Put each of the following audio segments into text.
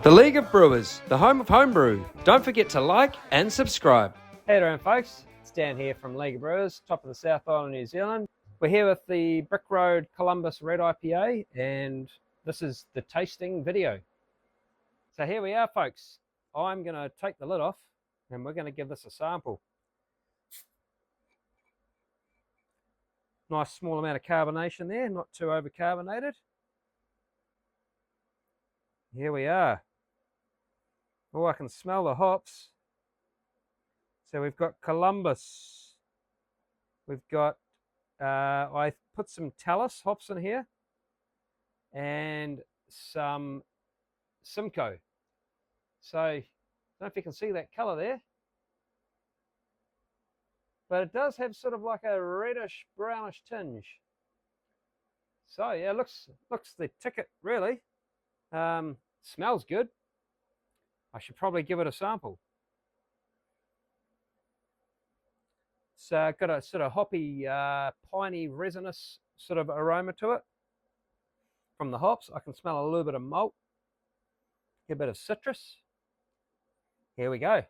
The League of Brewers, the home of homebrew. Don't forget to like and subscribe. Hey there, folks. It's Dan here from League of Brewers, top of the South Island, New Zealand. We're here with the Brick Road Columbus Red IPA, and this is the tasting video. So here we are, folks. I'm going to take the lid off, and we're going to give this a sample. Nice small amount of carbonation there, not too overcarbonated. Here we are. Oh, I can smell the hops. So we've got Columbus. We've got, I put some Talus hops in here and some Simcoe. So I don't know if you can see that color there, but it does have sort of like a reddish brownish tinge. So yeah, looks the ticket really. Smells good. I should probably give it a sample. It's got a sort of hoppy, piney, resinous sort of aroma to it from the hops. I can smell a little bit of malt, a bit of citrus. Here we go.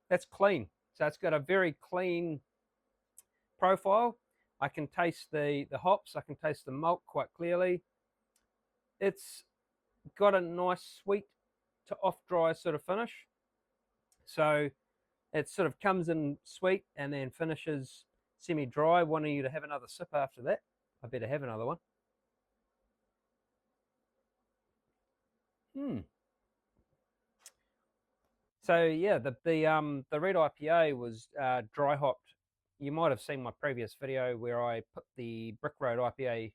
That's clean. So it's got a very clean profile. I can taste the hops. I can taste the malt quite clearly. It's got a nice sweet to off-dry sort of finish. So it sort of comes in sweet and then finishes semi-dry, wanting you to have another sip after that. I better have another one. So yeah, the red IPA was dry hopped. You might have seen my previous video where I put the Brick Road IPA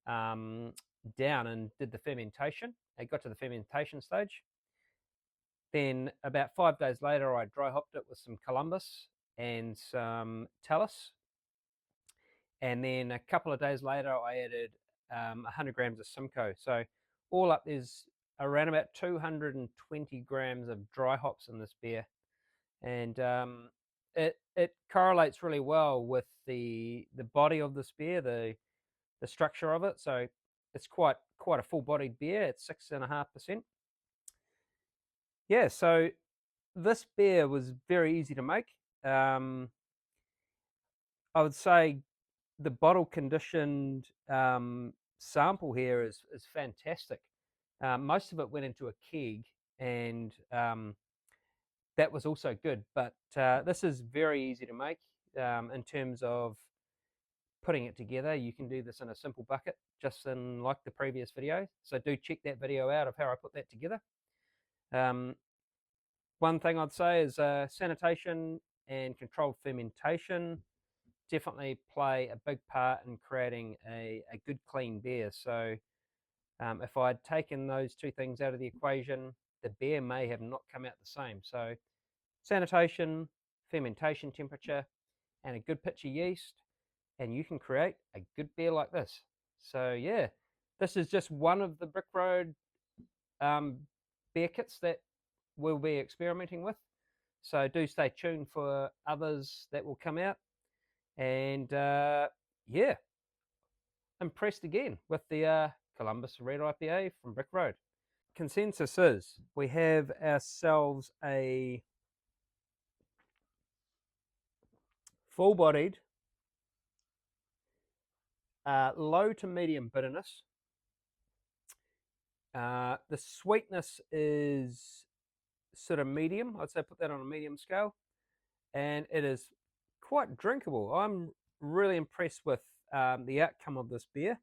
down and did the fermentation. It got to the fermentation stage. Then about 5 days later, I dry hopped it with some Columbus and some Talus. And then a couple of days later, I added 100 grams of Simcoe. So all up, there's around about 220 grams of dry hops in this beer. And it correlates really well with the body of this beer, the structure of it. So it's quite a full-bodied beer. It's 6.5%. Yeah, so this beer was very easy to make. I would say the bottle conditioned sample here is fantastic. Most of it went into a keg, and that was also good. But this is very easy to make in terms of putting it together. You can do this in a simple bucket, just in like the previous video. So do check that video out of how I put that together. One thing I'd say is sanitation and controlled fermentation definitely play a big part in creating a good clean beer. So if I'd taken those two things out of the equation, the beer may have not come out the same. So sanitation, fermentation temperature, and a good pitch of yeast, and you can create a good beer like this. So yeah, this is just one of the Brick Road beer kits that we'll be experimenting with. So do stay tuned for others that will come out. And yeah, impressed again with the Columbus Red IPA from Brick Road. Consensus is we have ourselves a full-bodied, low to medium bitterness. The sweetness is sort of medium. I'd say put that on a medium scale. And it is quite drinkable. I'm really impressed with the outcome of this beer.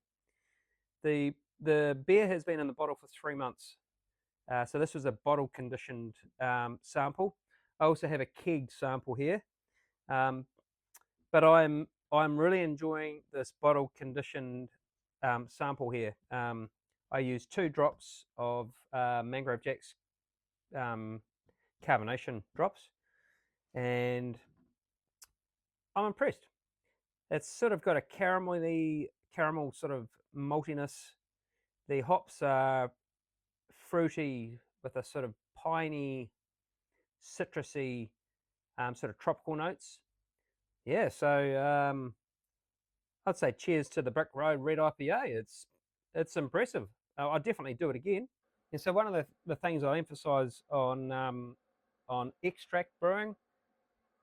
The beer has been in the bottle for 3 months. So this was a bottle conditioned sample. I also have a keg sample here. But I'm really enjoying this bottle conditioned sample here. I used 2 drops of Mangrove Jack's carbonation drops, and I'm impressed. It's sort of got a caramel sort of maltiness. The hops are fruity with a sort of piney, citrusy sort of tropical notes. yeah, so I'd say cheers to the Brick Road Red IPA. It's impressive. I'd definitely do it again. And so one of the things I emphasise on extract brewing,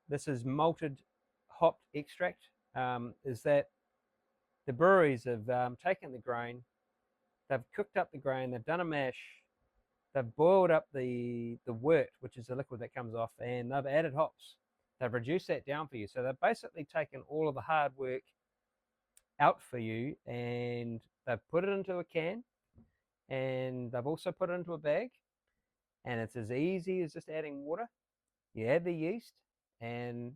this is malted hopped extract, is that the breweries have taken the grain, they've cooked up the grain, they've done a mash, they've boiled up the wort, which is the liquid that comes off, and they've added hops. They've reduced that down for you. So they've basically taken all of the hard work out for you, and they've put it into a can, and they've also put it into a bag, and it's as easy as just adding water. You add the yeast, and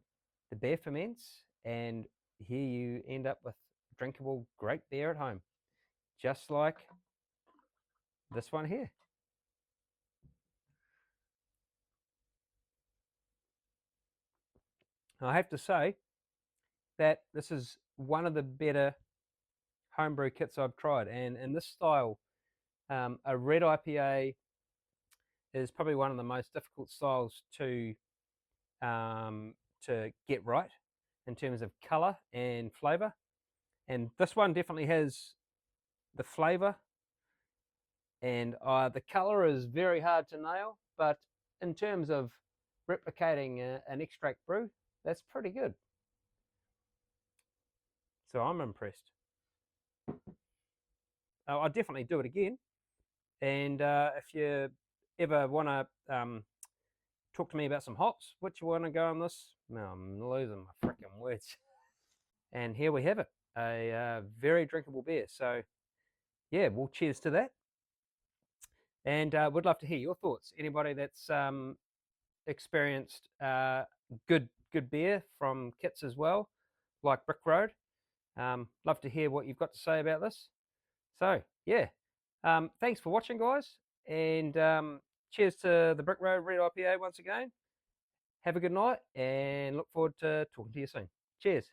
the beer ferments, and here you end up with drinkable great beer at home, just like this one here. I have to say that this is one of the better homebrew kits I've tried, and in this style, a red IPA is probably one of the most difficult styles to get right in terms of color and flavor. And this one definitely has the flavor, and the color is very hard to nail, but in terms of replicating an extract brew, that's pretty good. So I'm impressed. I'll definitely do it again. And if you ever want to talk to me about some hops, which you want to go on this? No, I'm losing my freaking words. And here we have it, a very drinkable beer. So yeah, well, cheers to that. And would love to hear your thoughts. Anybody that's experienced good beer from kits as well, like Brick Road. Love to hear what you've got to say about this. So yeah, thanks for watching, guys, and cheers to the Brick Road Red IPA once again. Have a good night, and look forward to talking to you soon. Cheers.